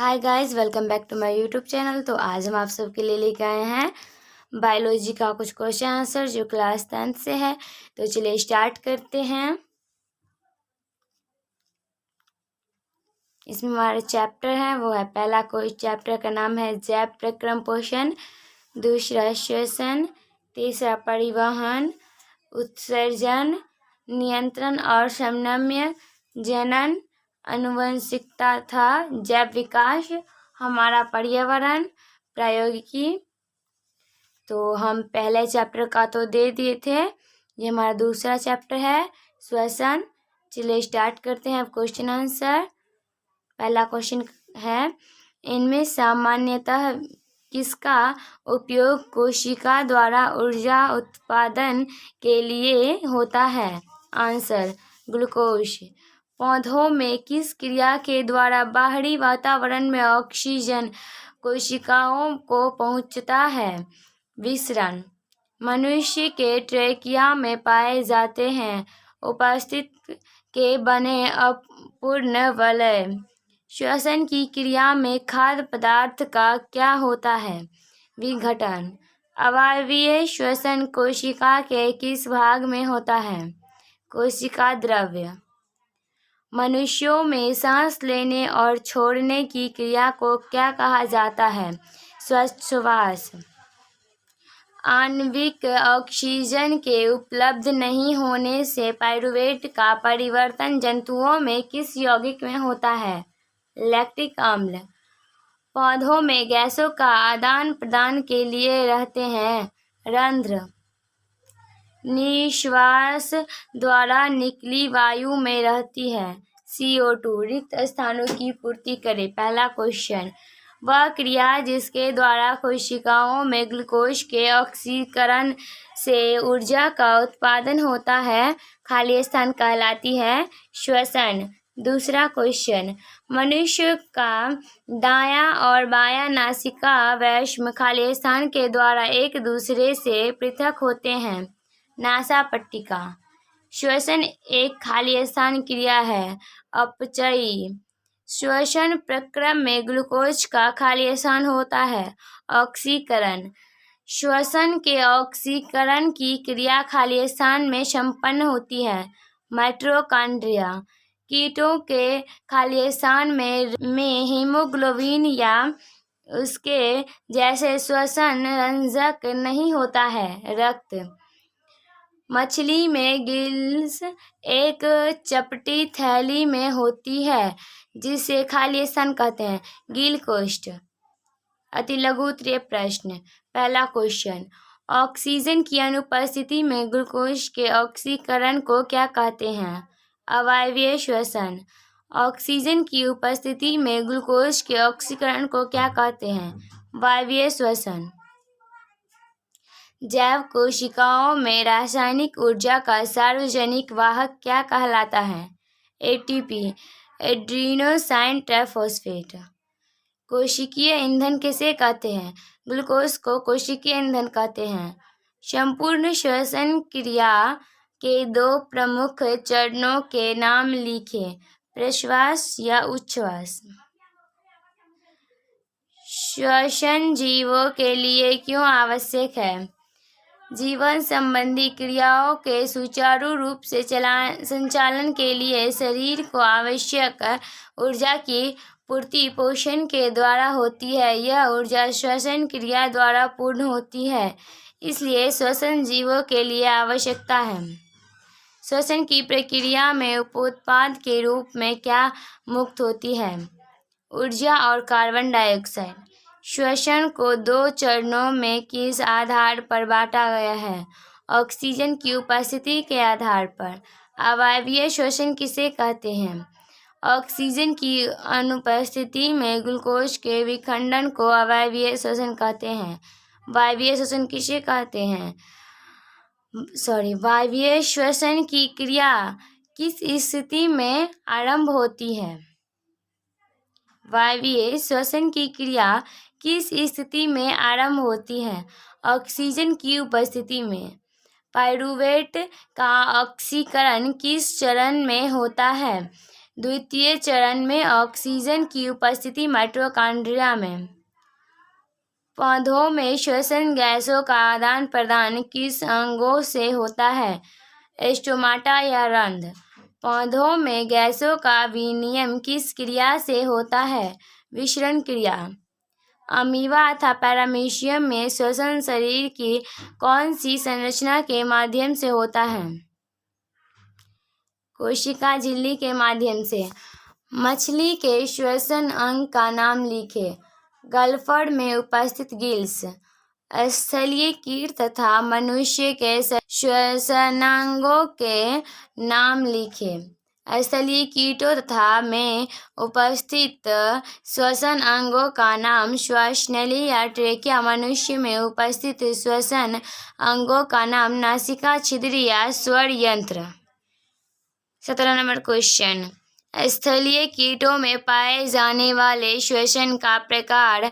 Hi guys, welcome back to my YouTube channel. तो आज हम आप सबके लिए लेके आए हैं बायोलॉजी का कुछ क्वेश्चन आंसर जो क्लास 10th से है। तो चलिए स्टार्ट करते हैं। इसमें हमारे चैप्टर है वो है पहला कोई चैप्टर का नाम है जैव प्रक्रम पोषण, दूसरा श्वसन, तीसरा परिवहन, उत्सर्जन, नियंत्रण और समन्वय, जनन, आनुवंशिकता था जैव विकास, हमारा पर्यावरण, प्रायोगिकी। तो हम पहले चैप्टर का तो दे दिए थे, ये हमारा दूसरा चैप्टर है श्वसन। चलिए स्टार्ट करते हैं अब क्वेश्चन आंसर। पहला क्वेश्चन है, इनमें सामान्यतः किसका उपयोग कोशिका द्वारा ऊर्जा उत्पादन के लिए होता है? Answer, glucose. पौधों में किस क्रिया के द्वारा बाहरी वातावरण में ऑक्सीजन कोशिकाओं को पहुंचता है? विसरण। मनुष्य के ट्रेकिया में पाए जाते हैं उपस्थित के बने अपूर्ण वलय। श्वसन की क्रिया में खाद्य पदार्थ का क्या होता है? विघटन। अवायवीय श्वसन कोशिका के किस भाग में होता है? कोशिका द्रव्य। मनुष्यों में सांस लेने और छोड़ने की क्रिया को क्या कहा जाता है? श्वास। आणविक ऑक्सीजन के उपलब्ध नहीं होने से पाइरूवेट का परिवर्तन जंतुओं में किस यौगिक में होता है? लैक्टिक अम्ल। पौधों में गैसों का आदान प्रदान के लिए रहते हैं रंध्र। निश्वास द्वारा निकली वायु में रहती है CO2। रिक्त स्थानों की पूर्ति करे। पहला क्वेश्चन, वह क्रिया जिसके द्वारा कोशिकाओं में ग्लूकोज के ऑक्सीकरण से ऊर्जा का उत्पादन होता है खाली स्थान कहलाती है श्वसन। दूसरा क्वेश्चन, मनुष्य का दायां और बायां नासिका वैष्म खाली स्थान के द्वारा एक दूसरे से पृथक होते हैं नासापट्टिका। श्वसन एक खाली स्थान क्रिया है अपचयी। श्वसन प्रक्रम में ग्लूकोज का खाली स्थान होता है ऑक्सीकरण। श्वसन के ऑक्सीकरण की क्रिया खाली स्थान में संपन्न होती है माइटोकॉन्ड्रिया। कीटों के खाली स्थान में हीमोग्लोबिन या उसके जैसे श्वसन रंजक नहीं होता है रक्त। मछली में गिल्स एक चपटी थैली में होती है जिसे खाली स्थान कहते हैं गिल कोष्ठ। अति लघु उत्तरीय प्रश्न। पहला क्वेश्चन, ऑक्सीजन की अनुपस्थिति में ग्लूकोज के ऑक्सीकरण को क्या कहते हैं? अवायवीय श्वसन। ऑक्सीजन की उपस्थिति में ग्लूकोज के ऑक्सीकरण को क्या कहते हैं? वायवीय श्वसन। जैव कोशिकाओं में रासायनिक ऊर्जा का सार्वजनिक वाहक क्या कहलाता है? ATP, adenosine triphosphate. कोशिकीय ईंधन किसे कहते हैं? ग्लूकोज को कोशिकीय ईंधन कहते हैं। संपूर्ण श्वसन क्रिया के दो प्रमुख चरणों के नाम लिखें, प्रश्वास या उच्छ्वास। श्वसन जीवों के लिए क्यों आवश्यक है? जीवन संबंधी क्रियाओं के सुचारू रूप से संचालन के लिए शरीर को आवश्यक ऊर्जा की पूर्ति पोषण के द्वारा होती है। यह ऊर्जा श्वसन क्रिया द्वारा पूर्ण होती है, इसलिए श्वसन जीवों के लिए आवश्यकता है। श्वसन की प्रक्रिया में उपोत्पाद के रूप में क्या मुक्त होती है? ऊर्जा और कार्बन डाइऑक्साइड। श्वसन को दो चरणों में किस आधार पर बांटा गया है? ऑक्सीजन की उपस्थिति के आधार पर। अवायवीय श्वसन किसे कहते हैं? ऑक्सीजन की अनुपस्थिति में ग्लूकोज के विखंडन को अवायवीय श्वसन कहते हैं। वायवीय श्वसन किसे कहते हैं? वायवीय श्वसन की क्रिया किस स्थिति में आरंभ होती है? वायवीय श्वसन की क्रिया किस स्थिति में आरंभ होती है? ऑक्सीजन की उपस्थिति में। पाइरूवेट का ऑक्सीकरण किस चरण में होता है? द्वितीय चरण में ऑक्सीजन की उपस्थिति माइटोकॉन्ड्रिया में। पौधों में श्वसन गैसों का आदान प्रदान किस अंगों से होता है? स्टोमाटा या रंध्र। पौधों में गैसों का विनिमय किस क्रिया से होता है? विसरण क्रिया। अमीबा तथा पैरामीशियम में श्वसन शरीर की कौन सी संरचना के माध्यम से होता है? कोशिका झिल्ली के माध्यम से। मछली के श्वसन अंग का नाम लिखे। गलफड़ में उपस्थित गिल्स। स्थलीय कीट तथा मनुष्य के श्वसनांगों के नाम लिखे। स्थलीय कीटों तथा में उपस्थित श्वसन अंगों का नाम श्वासनली या ट्रेकिया। मनुष्य में उपस्थित श्वसन अंगों का नाम नासिका छिद्र या स्वर यंत्र। 17 नंबर क्वेश्चन, स्थलीय कीटों में पाए जाने वाले श्वसन का प्रकार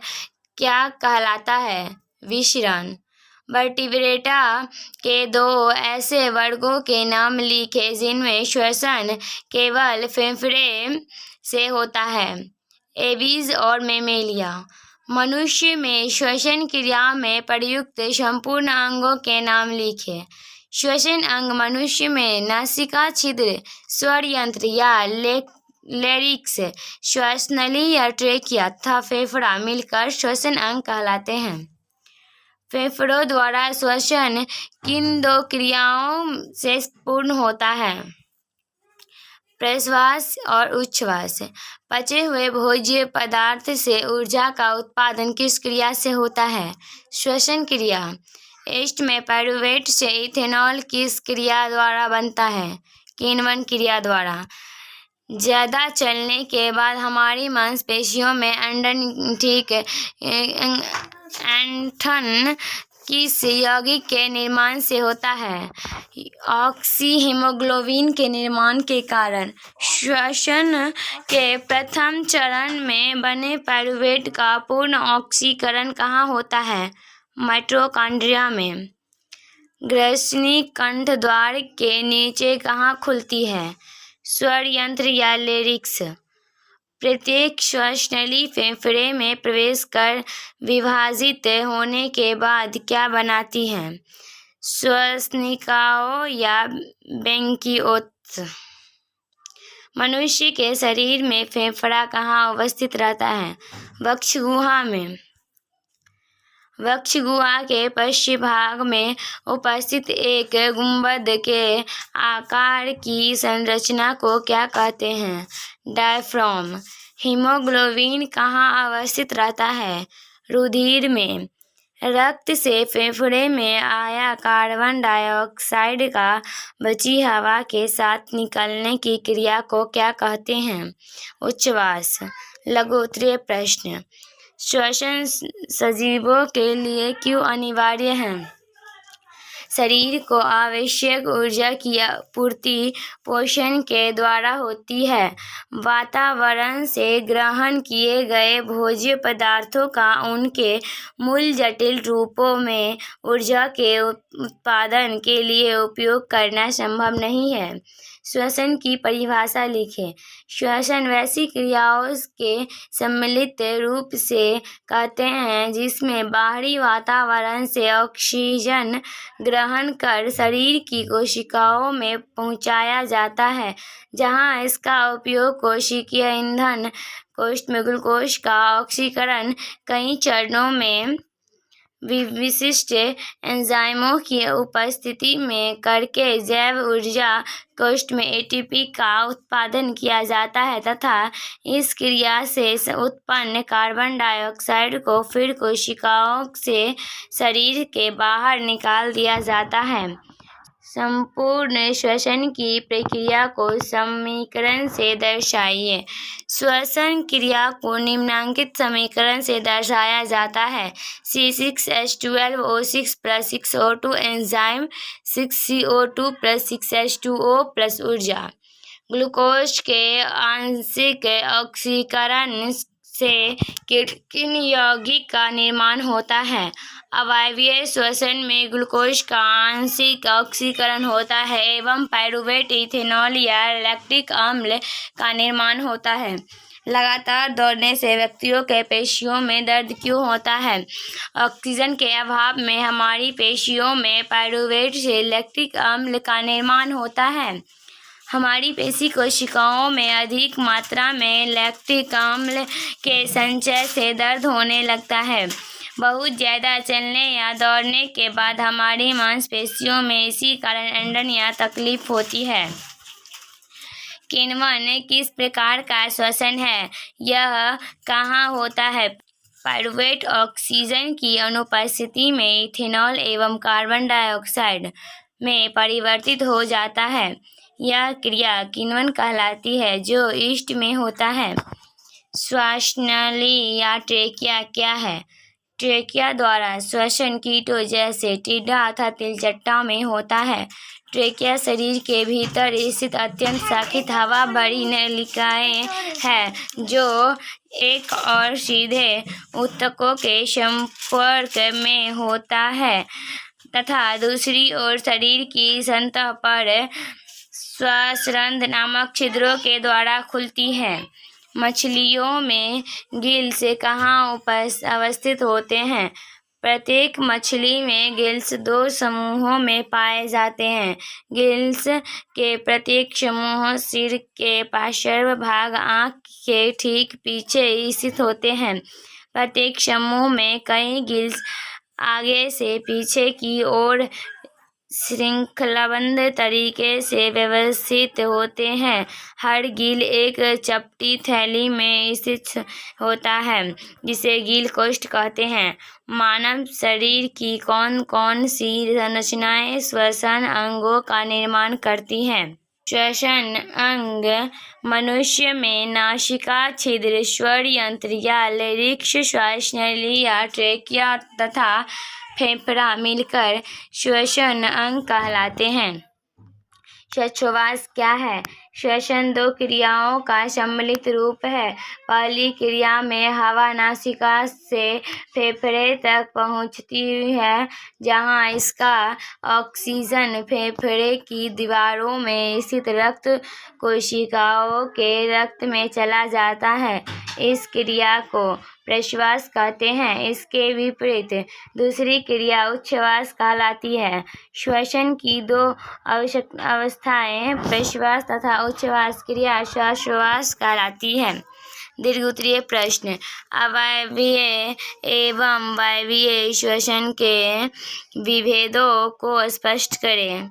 क्या कहलाता है? विसरण। वर्टिब्रेटा के दो ऐसे वर्गों के नाम लिखे जिनमें श्वसन केवल फेफड़े से होता है। एवीज और मेमेलिया। मनुष्य में श्वसन क्रिया में प्रयुक्त संपूर्ण अंगों के नाम लिखे। श्वसन अंग मनुष्य में नासिका छिद्र, स्वर यंत्र या लेरिक्स, श्वासनली या ट्रेकिया तथा फेफड़ा मिलकर श्वसन अंग कहलाते हैं। फेफड़ों द्वारा श्वसन किन दो क्रियाओं से पूर्ण होता है? प्रश्वास और उच्छ्वास। पचे हुए भोज्य पदार्थ से ऊर्जा का उत्पादन किस क्रिया से होता है? श्वसन क्रिया। ईस्ट में पायरुवेट से इथेनॉल किस क्रिया द्वारा बनता है? किण्वन क्रिया द्वारा। ज़्यादा चलने के बाद हमारी मांसपेशियों में ऐंठन किस यौगिक के निर्माण से होता है? ऑक्सी हीमोग्लोबिन के निर्माण के कारण। श्वसन के प्रथम चरण में बने पायरुवेट का पूर्ण ऑक्सीकरण कहाँ होता है? माइटोकॉन्ड्रिया में। ग्रसनी कंठ द्वार के नीचे कहाँ खुलती है? स्वर यंत्र या लेरिक्स। प्रत्येक श्वासनली फेफड़े में प्रवेश कर विभाजित होने के बाद क्या बनाती है? श्वसनिकाओं या ब्रैंकियोल्स। मनुष्य के शरीर में फेफड़ा कहाँ अवस्थित रहता है? वक्ष गुहा में। वक्ष गुहा के पश्चिम भाग में उपस्थित एक गुंबद के आकार की संरचना को क्या कहते हैं? डायफ्राम। हीमोग्लोबिन कहाँ अवस्थित रहता है? रुधिर में। रक्त से फेफड़े में आया कार्बन डाइऑक्साइड का बची हवा के साथ निकलने की क्रिया को क्या कहते हैं? उच्छ्वास। लघु उत्तरीय प्रश्न, श्वसन सजीवों के लिए क्यों अनिवार्य है? शरीर को आवश्यक ऊर्जा की आपूर्ति पोषण के द्वारा होती है। वातावरण से ग्रहण किए गए भोज्य पदार्थों का उनके मूल जटिल रूपों में ऊर्जा के उत्पादन के लिए उपयोग करना संभव नहीं है। श्वसन की परिभाषा लिखें। श्वसन वैसी क्रियाओं के सम्मिलित रूप से कहते हैं जिसमें बाहरी वातावरण से ऑक्सीजन ग्रहण कर शरीर की कोशिकाओं में पहुंचाया जाता है, जहां इसका उपयोग कोशिकीय ईंधन कोश में ग्लूकोज का ऑक्सीकरण कई चरणों में विशिष्ट एंजाइमों की उपस्थिति में करके जैव ऊर्जा कोश में एटीपी का उत्पादन किया जाता है तथा इस क्रिया से उत्पन्न कार्बन डाइऑक्साइड को फिर कोशिकाओं से शरीर के बाहर निकाल दिया जाता है। संपूर्ण श्वसन की प्रक्रिया को समीकरण से दर्शाइए। श्वसन क्रिया को निम्नांकित समीकरण से दर्शाया जाता है। C6H12O6 + 6O2 enzyme 6CO2 + 6H2O + ऊर्जा। ग्लूकोज के आंशिक ऑक्सीकरण से किन यौगिक का निर्माण होता है। अवायवीय श्वसन में ग्लूकोज का आंशिक ऑक्सीकरण होता है एवं पाइरूवेट, इथेनॉल या लैक्टिक अम्ल का निर्माण होता है। लगातार दौड़ने से व्यक्तियों के पेशियों में दर्द क्यों होता है? ऑक्सीजन के अभाव में हमारी पेशियों में पाइरूवेट से लैक्टिक अम्ल का निर्माण होता है। हमारी पेशी कोशिकाओं में अधिक मात्रा में लैक्टिक अम्ल के संचय से दर्द होने लगता है। बहुत ज़्यादा चलने या दौड़ने के बाद हमारी मांसपेशियों में इसी कारण ऐंठन या तकलीफ होती है। किण्वन किस प्रकार का श्वसन है? यह कहाँ होता है? पाइरूवेट ऑक्सीजन की अनुपस्थिति में इथेनॉल एवं कार्बन डाइऑक्साइड में परिवर्तित हो जाता है। यह क्रिया किण्वन कहलाती है, जो ईस्ट में होता है। श्वासनली या ट्रेकिया क्या है? ट्रेकिया द्वारा श्वसन कीटों जैसे टीडा अथवा तिलचट्टा में होता है। ट्रेकिया शरीर के भीतर स्थित अत्यंत शाखित हवा भरी नलिकाएं है, जो एक और सीधे ऊतकों के संपर्क में होता है तथा दूसरी ओर शरीर की सतह पर श्वासरंध्र नामक छिद्रों के द्वारा खुलती है। मछलियों में गिल्स कहाँ अवस्थित होते हैं? प्रत्येक मछली में गिल्स 2 समूहों में पाए जाते हैं। गिल्स के प्रत्येक समूह सिर के पार्श्व भाग आँख के ठीक पीछे स्थित होते हैं। प्रत्येक समूह में कई गिल्स आगे से पीछे की ओर श्रृंखलाबद्ध तरीके से व्यवस्थित होते हैं। हर गिल एक चपटी थैली में स्थित होता है, जिसे गिल कोष्ठ कहते हैं। मानव शरीर की कौन कौन सी संरचनाएं श्वसन अंगों का निर्माण करती हैं? श्वसन अंग मनुष्य में नासिका छिद्र, स्वर यंत्र या लैरिक्स, श्वासनली या ट्रेकिया तथा फेफड़ा मिलकर श्वसन अंग कहलाते हैं। श्वासोच्छ्वास क्या है? श्वसन 2 क्रियाओं का सम्मिलित रूप है। पहली क्रिया में हवा नासिका से फेफड़े तक पहुंचती है, जहां इसका ऑक्सीजन फेफड़े की दीवारों में स्थित रक्त कोशिकाओं के रक्त में चला जाता है। इस क्रिया को प्रश्वास कहते हैं। इसके विपरीत दूसरी क्रिया उच्छ्वास कहलाती है। श्वसन की 2 अवस्थाएं प्रश्वास तथा उच्छ्वास क्रिया श्वासोच्छ्वास कहलाती है। दीर्घोत्तरीय प्रश्न: अवायवीय एवं वायवीय श्वसन के विभेदों को स्पष्ट करें।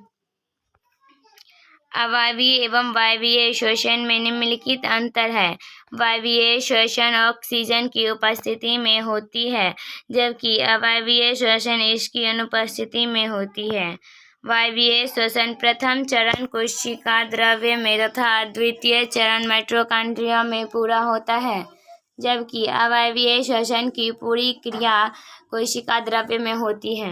अवायवीय एवं वायवीय श्वसन में निम्नलिखित अंतर है। वायवीय श्वसन ऑक्सीजन की उपस्थिति में होती है, जबकि अवायवीय श्वसन इसकी अनुपस्थिति में होती है। वायवीय श्वसन प्रथम चरण कोशिका द्रव्य में तथा द्वितीय चरण माइटोकॉन्ड्रिया में पूरा होता है, जबकि अवायवीय श्वसन की पूरी क्रिया कोशिका द्रव्य में होती है।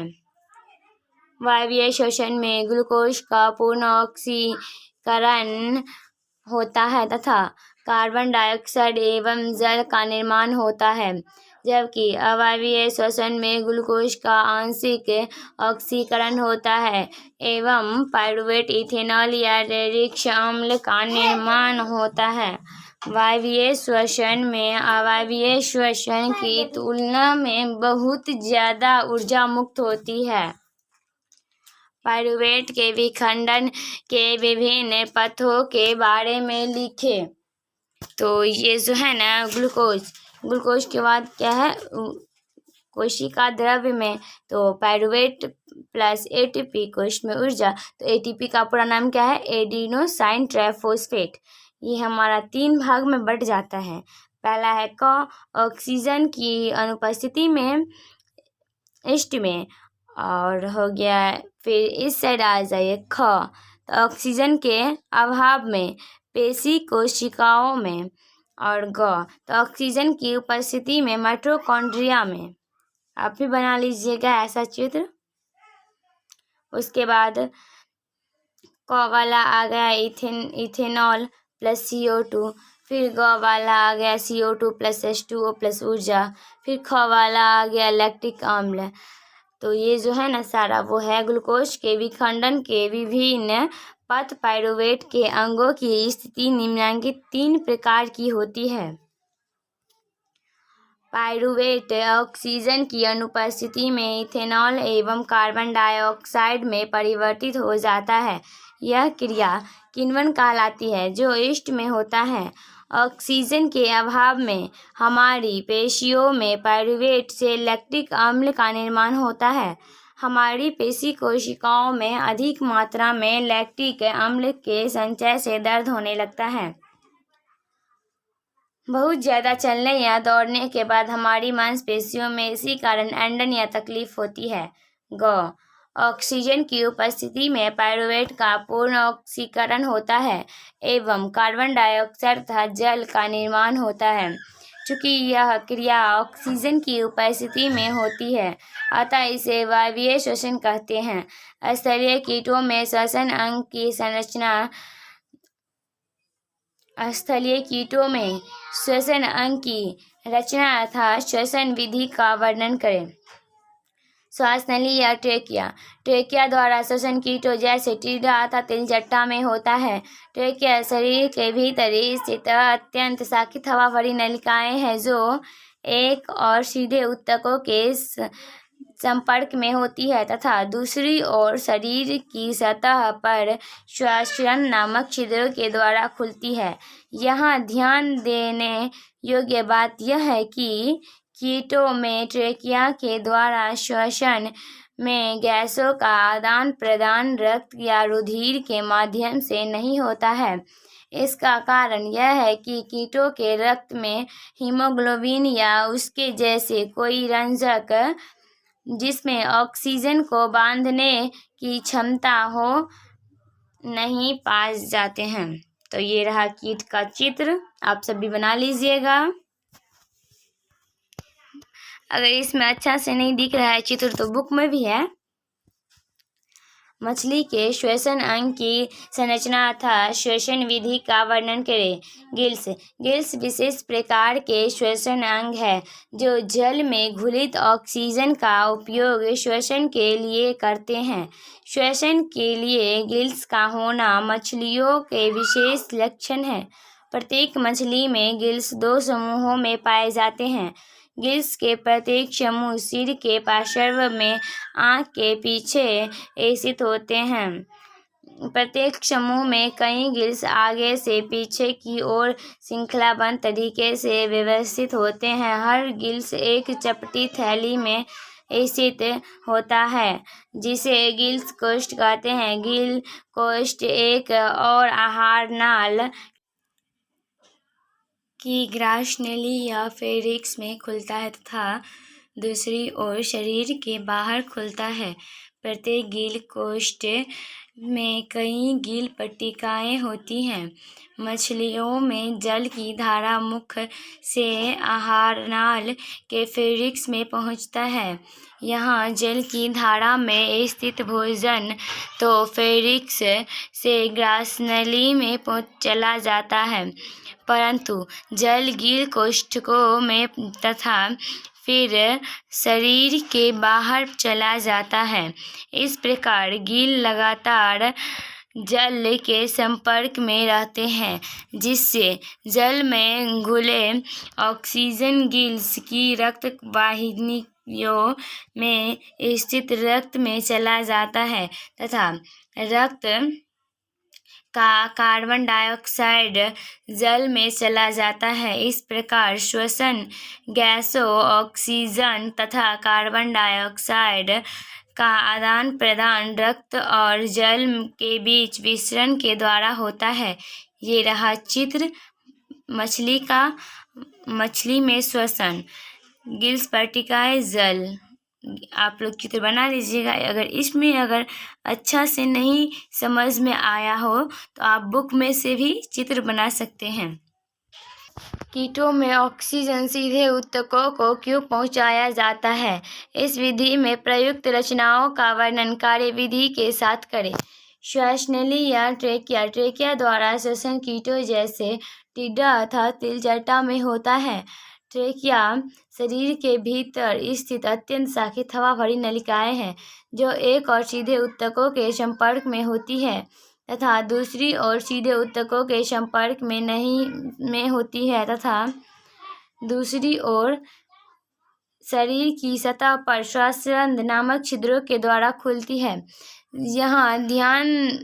वायवीय श्वसन में ग्लूकोज का पूर्ण ऑक्सीकरण होता है तथा कार्बन डाइऑक्साइड एवं जल का निर्माण होता है, जबकि अवायवीय श्वसन में ग्लूकोज का आंशिक ऑक्सीकरण होता है एवं पाइरूवेट, इथेनॉल या लैक्टिक अम्ल का निर्माण होता है। वायवीय श्वसन में अवायवीय श्वसन की तुलना में बहुत ज़्यादा ऊर्जा मुक्त होती है। पाइरूवेट के विखंडन के विभिन्न पथों के बारे में लिखें। तो ये जो है ना ग्लूकोज के बाद क्या है कोशिका द्रव्य में, तो पाइरूवेट प्लस एटीपी कोश में ऊर्जा। तो एटीपी का पूरा नाम क्या है? Adenosine triphosphate. ये हमारा 3 भाग में बट जाता है। पहला है क, ऑक्सीजन की अनुपस्थिति में ईस्ट में, और हो गया फिर इस साइड आ जाइए ख, तो ऑक्सीजन के अभाव में पेशी कोशिकाओं में, और ग तो ऑक्सीजन की उपस्थिति में माइटोकॉन्ड्रिया में। आप भी बना लीजिएगा ऐसा चित्र। उसके बाद क वाला आ गया इथेनॉल प्लस CO2, फिर ग वाला आ गया CO2 प्लस H2O प्लस ऊर्जा। फिर ख वाला आ गया लैक्टिक अम्ल। तो ये जो है ना सारा वो है ग्लूकोज के विखंडन के विभिन्न पथ पाइरूवेट के अंगों की स्थिति निम्नलिखित 3 प्रकार की होती है। पाइरूवेट ऑक्सीजन की अनुपस्थिति में इथेनॉल एवं कार्बन डाइऑक्साइड में परिवर्तित हो जाता है। यह क्रिया किण्वन कहलाती है, जो ईस्ट में होता है। ऑक्सीजन के अभाव में हमारी पेशियों में पाइरूवेट से लैक्टिक अम्ल का निर्माण होता है। हमारी पेशी कोशिकाओं में अधिक मात्रा में लैक्टिक अम्ल के संचय से दर्द होने लगता है। बहुत ज़्यादा चलने या दौड़ने के बाद हमारी मांसपेशियों में इसी कारण ऐंठन या तकलीफ होती है। ग ऑक्सीजन की उपस्थिति में पाइरूवेट का पूर्ण ऑक्सीकरण होता है एवं कार्बन डाइऑक्साइड तथा जल का निर्माण होता है। चूँकि यह क्रिया ऑक्सीजन की उपस्थिति में होती है, अतः इसे वायवीय श्वसन कहते हैं। स्थलीय कीटों में श्वसन अंग की संरचना स्थलीय कीटों में श्वसन अंग की रचना अर्थात श्वसन विधि का वर्णन करें। श्वास नली या ट्रेकिया। ट्रेकिया द्वारा श्वसन कीटों जैसे टीडा अथवा तिलचट्टा में होता है। ट्रेकिया शरीर के भीतर स्थित अत्यंत शाखित हवा भरी नलिकाएं हैं, जो एक और सीधे ऊतकों के संपर्क में होती है तथा दूसरी ओर शरीर की सतह पर श्वसन नामक छिद्रों के द्वारा खुलती है। यहाँ ध्यान देने योग्य बात यह है कि कीटों में ट्रेकिया के द्वारा श्वसन में गैसों का आदान प्रदान रक्त या रुधिर के माध्यम से नहीं होता है। इसका कारण यह है कि कीटों के रक्त में हीमोग्लोबिन या उसके जैसे कोई रंजक जिसमें ऑक्सीजन को बांधने की क्षमता हो नहीं पाए जाते हैं। तो ये रहा कीट का चित्र, आप सभी बना लीजिएगा। अगर इसमें अच्छा से नहीं दिख रहा है चित्र तो बुक में भी है। मछली के श्वसन अंग की संरचना अर्थात श्वसन विधि का वर्णन करें। गिल्स। गिल्स विशेष प्रकार के श्वसन अंग है जो जल में घुलित ऑक्सीजन का उपयोग श्वसन के लिए करते हैं। श्वसन के लिए गिल्स का होना मछलियों के विशेष लक्षण है। प्रत्येक मछली में गिल्स 2 समूहों में पाए जाते हैं। गिल्स के प्रत्येक समूह सिर के पार्श्व में आँख के पीछे स्थित होते हैं। प्रत्येक समूह में कई गिल्स आगे से पीछे की ओर श्रृंखलाबद्ध तरीके से व्यवस्थित होते हैं। हर गिल्स एक चपटी थैली में स्थित होता है, जिसे गिल्स कोष्ठ कहते हैं। गिल कोष्ठ एक और आहार नाल की ग्रासनली या फेरिक्स में खुलता है तथा दूसरी ओर शरीर के बाहर खुलता है। प्रत्येक गिल कोष्ठ में कई गिल पट्टिकाएं होती हैं। मछलियों में जल की धारा मुख से आहार नाल के फेरिक्स में पहुंचता है। यहाँ जल की धारा में स्थित भोजन तो फेरिक्स से ग्रासनली में चला जाता है, परंतु जल गिल कोष्ठकों में तथा फिर शरीर के बाहर चला जाता है। इस प्रकार गिल लगातार जल के संपर्क में रहते हैं, जिससे जल में घुले ऑक्सीजन गिल्स की रक्त वाहिनियों में स्थित रक्त में चला जाता है तथा रक्त का कार्बन डाइऑक्साइड जल में चला जाता है। इस प्रकार श्वसन गैसों, ऑक्सीजन तथा कार्बन डाइऑक्साइड का आदान प्रदान रक्त और जल के बीच विसरण के द्वारा होता है। ये रहा चित्र मछली का। मछली में श्वसन, गिल्स पट्टिकाएं, जल। आप लोग चित्र बना लीजिएगा। अगर अच्छा से नहीं समझ में आया हो तो आप बुक में से भी चित्र बना सकते हैं। कीटों में ऑक्सीजन सीधे ऊतकों को क्यों पहुंचाया जाता है? इस विधि में प्रयुक्त रचनाओं का वर्णन कार्यविधि के साथ करें। श्वासनली या ट्रेकिया। ट्रेकिया द्वारा श्वसन कीटों जैसे टिड्डा अथवा तिलचट्टा में होता है। ट्रेकिया शरीर के भीतर स्थित अत्यंत शाखित हवा भरी नलिकाएं हैं जो एक और सीधे ऊतकों के संपर्क में होती है तथा दूसरी ओर सीधे ऊतकों के संपर्क में नहीं होती है तथा दूसरी ओर शरीर की सतह पर श्वासरंध्र नामक छिद्रों के द्वारा खुलती है। यहाँ ध्यान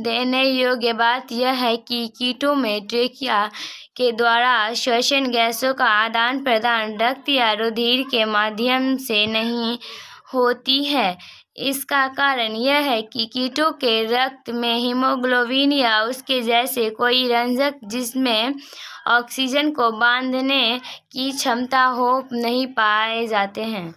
देने योग्य बात यह है कि कीटों में ट्रेकिया के द्वारा श्वसन गैसों का आदान प्रदान रक्त या रुधिर के माध्यम से नहीं होती है। इसका कारण यह है कि कीटों के रक्त में हीमोग्लोबिन या उसके जैसे कोई रंजक जिसमें ऑक्सीजन को बांधने की क्षमता हो नहीं पाए जाते हैं।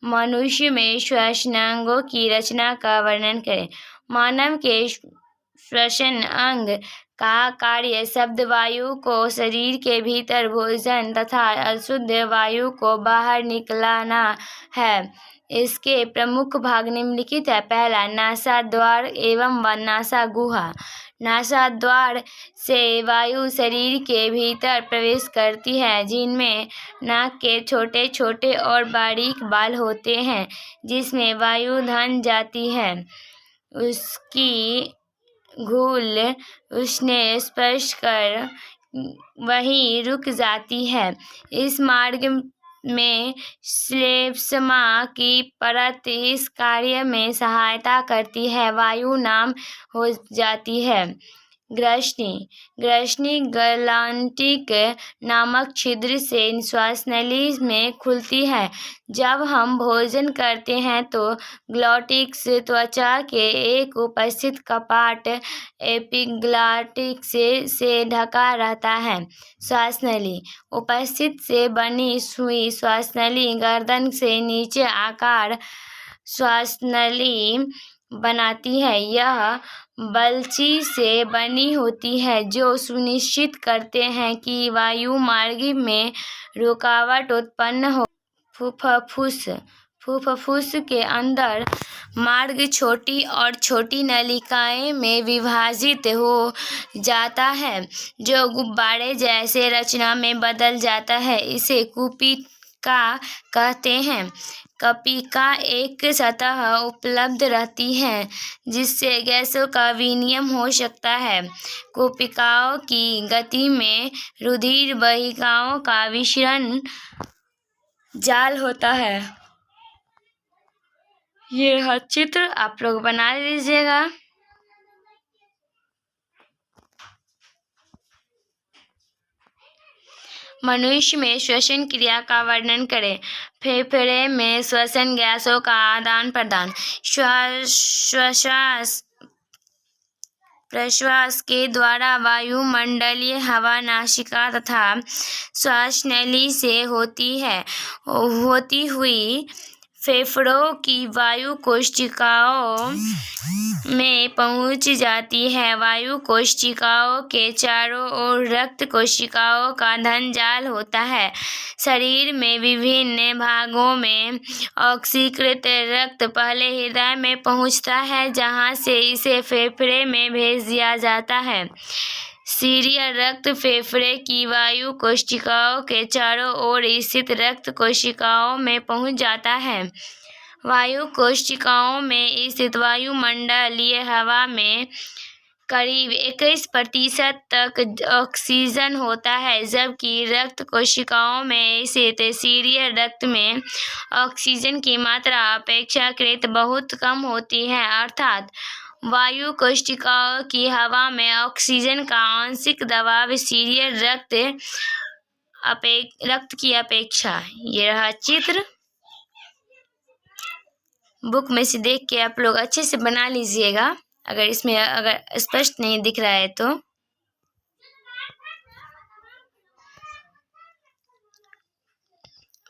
मनुष्य में श्वसनांगों की रचना का वर्णन करें। मानव के श्वसन अंग का कार्य शब्द वायु को शरीर के भीतर भोजन तथा अशुद्ध वायु को बाहर निकलाना है। इसके प्रमुख भाग निम्नलिखित है। पहला, नासा द्वार एवं नासा गुहा। नासा द्वार से वायु शरीर के भीतर प्रवेश करती है, जिनमें नाक के छोटे छोटे और बारीक बाल होते हैं जिसमें वायु धन जाती है। उसकी घूल उसने स्पर्श कर वहीं रुक जाती है। इस मार्ग में श्लेष्मा की परत इस कार्य में सहायता करती है, वायु नाम हो जाती है। ग्रसनी ग्लांटिक नामक छिद्र से श्वासनली में खुलती है। जब हम भोजन करते हैं तो ग्लॉटिक्स त्वचा के एक उपस्थित कपाट एपिग्लॉटिक्स से ढका रहता है। श्वासनली उपस्थित से बनी हुई श्वासनली गर्दन से नीचे आकार श्वासनली बनाती है। यह बल्ची से बनी होती है जो सुनिश्चित करते हैं कि वायु मार्ग में रुकावट उत्पन्न हो। फुफ्फुस के अंदर मार्ग छोटी और छोटी नलिकाएं में विभाजित हो जाता है जो गुब्बारे जैसे रचना में बदल जाता है। इसे कुपिका कहते हैं। कपिका एक सतह उपलब्ध रहती है जिससे गैसों का विनिमय हो सकता है। कुपिकाओं की गति में रुधिर वाहिकाओं का विसरण जाल होता है। यह चित्र आप लोग बना लीजिएगा। मनुष्य में श्वसन क्रिया का वर्णन करें। फेफड़े में श्वसन गैसों का आदान प्रदान। श्वास प्रश्वास के द्वारा वायुमंडलीय हवा नासिका तथा श्वासनली से होती हुई फेफड़ों की वायु कोशिकाओं में पहुंच जाती है। वायु कोशिकाओं के चारों ओर रक्त कोशिकाओं का धन जाल होता है। शरीर में विभिन्न भागों में ऑक्सीकृत रक्त पहले हृदय में पहुंचता है जहां से इसे फेफड़े में भेज दिया जाता है। शीर्य रक्त फेफड़े की वायु कोशिकाओं के चारों ओर स्थित रक्त कोशिकाओं में पहुंच जाता है। वायु कोशिकाओं में स्थित वायुमंडलीय हवा में करीब 21% तक ऑक्सीजन होता है, जबकि रक्त कोशिकाओं में स्थित शीर्य रक्त में ऑक्सीजन की मात्रा अपेक्षाकृत बहुत कम होती है। अर्थात वायु कोशिकाओं की हवा में ऑक्सीजन का आंशिक दबाव शीर्य रक्त की अपेक्षा। ये रहा चित्र। बुक में से देख के आप लोग अच्छे से बना लीजिएगा अगर स्पष्ट नहीं दिख रहा है तो।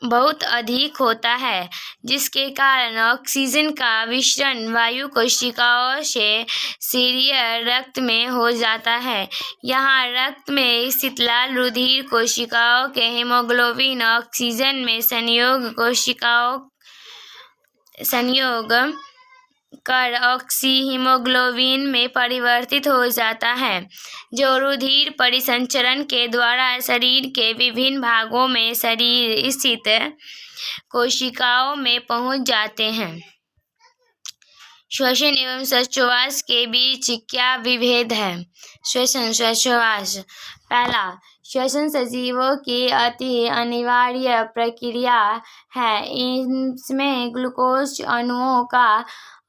बहुत अधिक होता है जिसके कारण ऑक्सीजन का विसरण वायु कोशिकाओं से शीर्य रक्त में हो जाता है। यहाँ रक्त में स्थित लाल रुधिर कोशिकाओं के हीमोग्लोबिन ऑक्सीजन में संयोग कर ऑक्सी हीमोग्लोबिन में परिवर्तित हो जाता है, जो रुधिर परिसंचरण के द्वारा शरीर के विभिन्न भागों में शरीर स्थित कोशिकाओं में पहुंच जाते हैं। श्वसन एवं श्वासोच्छ्वास के बीच क्या विभेद है? श्वसन श्वासोच्छ्वास। पहला, श्वसन सजीवों की अति अनिवार्य प्रक्रिया है। इसमें ग्लूकोज अणुओं का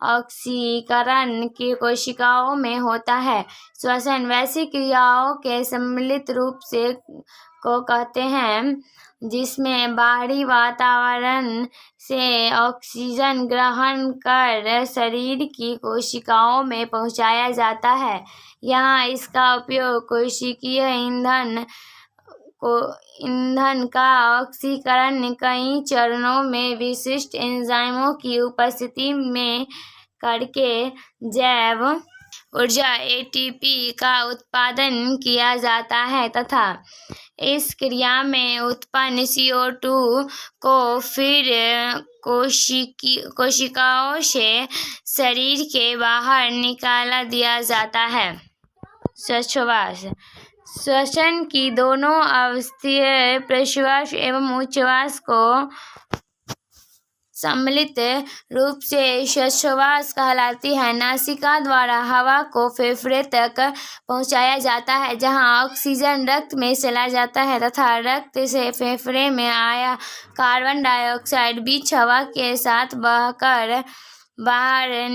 ऑक्सीकरण की कोशिकाओं में होता है। श्वसन वैसी क्रियाओं के सम्मिलित रूप से को कहते हैं जिसमें बाहरी वातावरण से ऑक्सीजन ग्रहण कर शरीर की कोशिकाओं में पहुंचाया जाता है। यहाँ इसका उपयोग कोशिकीय ईंधन का ऑक्सीकरण कई चरणों में विशिष्ट एंजाइमों की उपस्थिति में करके जैव ऊर्जा एटीपी का उत्पादन किया जाता है तथा इस क्रिया में उत्पन्न CO2 को फिर कोशिकाओं से शरीर के बाहर निकाल दिया जाता है। श्वासोच्छ्वास। श्वसन की दोनों अवस्थाएं प्रश्वास एवं उच्छ्वास को सम्मिलित रूप से श्वासोच्छ्वास कहलाती है। नासिका द्वारा हवा को फेफड़े तक पहुंचाया जाता है, जहां ऑक्सीजन रक्त में चला जाता है तथा रक्त से फेफड़े में आया कार्बन डाइऑक्साइड बीच हवा के साथ बहकर बाहर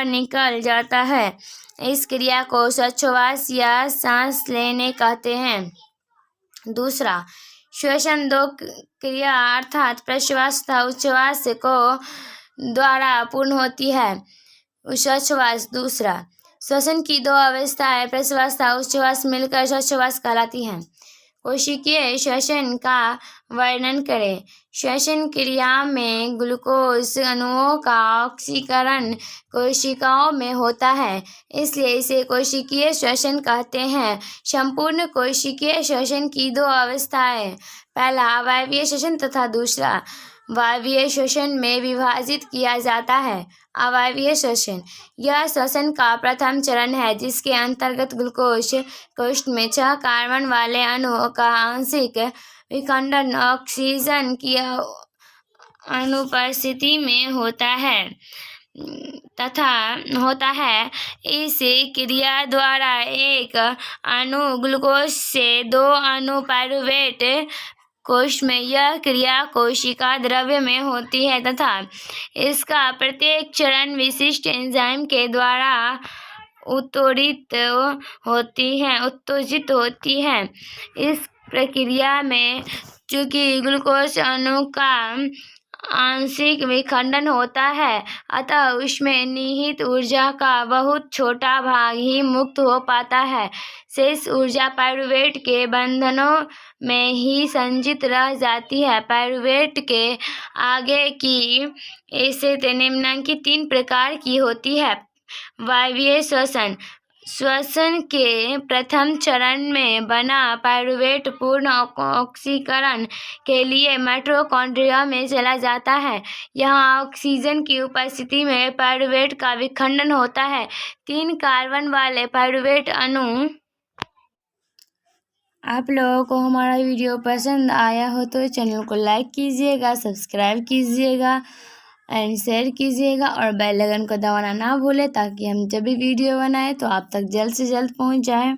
निकल जाता है। इस क्रिया को श्वासोच्छ्वास या सांस लेने कहते हैं। दूसरा, श्वसन दो क्रिया अर्थात प्रश्वास तथा उच्छ्वास को द्वारा पूर्ण होती है। श्वासोच्छ्वास। दूसरा, श्वसन की दो अवस्थाएं प्रश्वास तथा उच्छ्वास मिलकर श्वासोच्छ्वास कहलाती हैं। कोशिकीय श्वसन का वर्णन करें। श्वसन क्रिया में ग्लूकोज अणुओं का ऑक्सीकरण कोशिकाओं में होता है, इसलिए इसे कोशिकीय श्वसन कहते हैं। संपूर्ण कोशिकीय श्वसन की दो अवस्थाएं, पहला अवायवीय श्वसन तथा दूसरा वायवीय श्वसन में विभाजित किया जाता है। अवायवीय श्वसन, यह श्वसन का प्रथम चरण है जिसके अंतर्गत ग्लूकोज कोष्ठ में 6 कार्बन वाले अणुओं का आंशिक विखंडन ऑक्सीजन की अनुपस्थिति में होता है। इस क्रिया द्वारा एक अणु ग्लूकोज से 2 अणु पाइरूवेट कोश में यह क्रिया कोशिका द्रव्य में होती है तथा इसका प्रत्येक चरण विशिष्ट एंजाइम के द्वारा उत्तेजित होती है। इस प्रक्रिया में चूंकि ग्लूकोज अणु का आंशिक विखंडन होता है, अतः उसमें निहित ऊर्जा का बहुत छोटा भाग ही मुक्त हो पाता है। शेष ऊर्जा पाइरूवेट के बंधनों में ही संचित रह जाती है। पाइरूवेट के आगे की स्थिति निम्नलिखित 3 प्रकार की होती है। वायवीय श्वसन। श्वसन के प्रथम चरण में बना पाइरूवेट पूर्ण ऑक्सीकरण के लिए माइटोकॉन्ड्रिया में चला जाता है। यहाँ ऑक्सीजन की उपस्थिति में पाइरूवेट का विखंडन होता है। 3 कार्बन वाले पाइरूवेट अणु। आप लोगों को हमारा वीडियो पसंद आया हो तो चैनल को लाइक कीजिएगा, सब्सक्राइब कीजिएगा एंड शेयर कीजिएगा और बेल आइकन को दबाना ना भूलें ताकि हम जब भी वीडियो बनाएं तो आप तक जल्द से जल्द पहुंच जाए।